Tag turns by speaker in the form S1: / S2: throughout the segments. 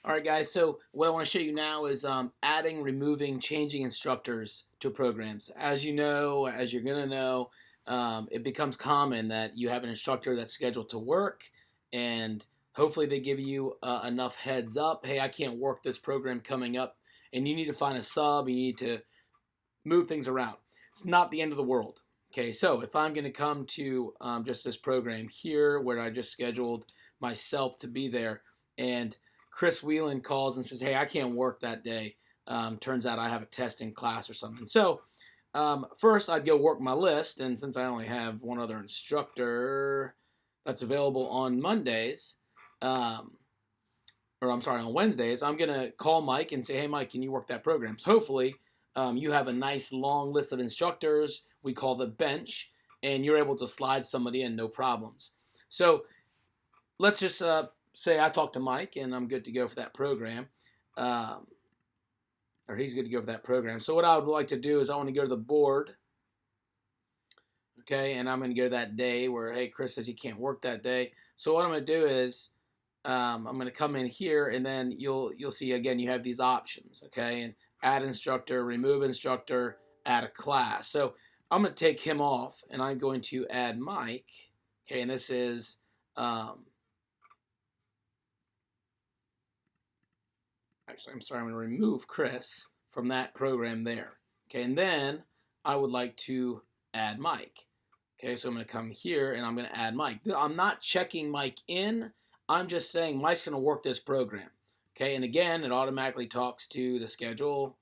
S1: All right, guys. So what I want to show you now is adding, removing, changing instructors to programs. As you know, as you're going to know, it becomes common that you have an instructor that's scheduled to work, and hopefully they give you enough heads up. Hey, I can't work this program coming up, and you need to find a sub. You need to move things around. It's not the end of the world. Okay, so if I'm going to come to just this program here where I just scheduled myself to be there, and Chris Whelan calls and says, hey, I can't work that day. Turns out I have a testing class or something. So first I'd go work my list, and since I only have one other instructor that's available on Mondays, or I'm sorry, on Wednesdays, I'm going to call Mike and say, hey, Mike, can you work that program? So hopefully you have a nice long list of instructors. We call the bench, and you're able to slide somebody in, no problems. So let's just say I talk to Mike, and I'm good to go for that program. Or he's good to go for that program. So what I would like to do is I want to go to the board, okay, and I'm going to go that day where, hey, Chris says he can't work that day. So what I'm going to do is I'm going to come in here, and then you'll see, again, you have these options, okay, and add instructor, remove instructor, add a class. So I'm going to take him off, and I'm going to add Mike, okay, and this is actually, I'm sorry, I'm going to remove Chris from that program there. Okay, and then I would like to add Mike. Okay, so I'm going to come here and I'm going to add Mike. I'm not checking Mike in. I'm just saying Mike's going to work this program. Okay, and again, it automatically talks to the schedule.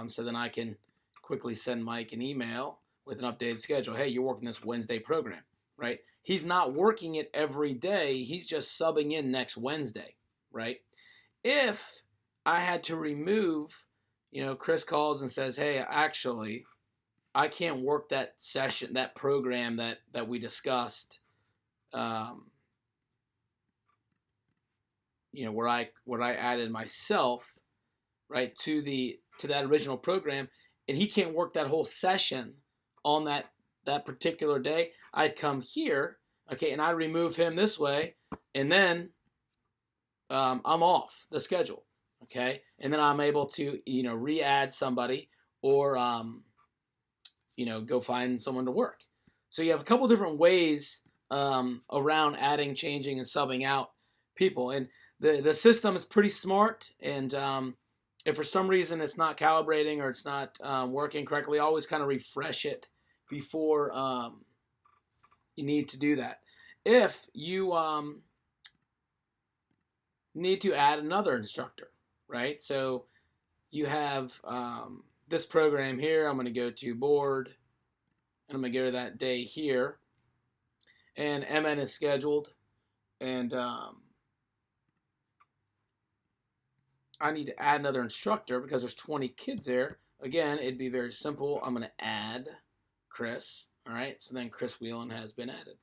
S1: So then I can quickly send Mike an email with an updated schedule. Hey, you're working this Wednesday program, right? He's not working it every day. He's just subbing in next Wednesday, right? If I had to remove, Chris calls and says, hey, actually, I can't work that session, that program that we discussed, where I added myself, right, to that original program, and he can't work that whole session on that particular day. I'd come here, okay, and I remove him this way, and then I'm off the schedule, okay, and then I'm able to re-add somebody or go find someone to work. So you have a couple different ways around adding, changing, and subbing out people, and the system is pretty smart. And if for some reason it's not calibrating or it's not working correctly, always kind of refresh it before you need to do that. If you need to add another instructor, right? So you have this program here. I'm going to go to board, and I'm going to go to that day here, and MN is scheduled, and I need to add another instructor because there's 20 kids there. Again, it'd be very simple. I'm going to add Chris. All right, so then Chris Whelan has been added.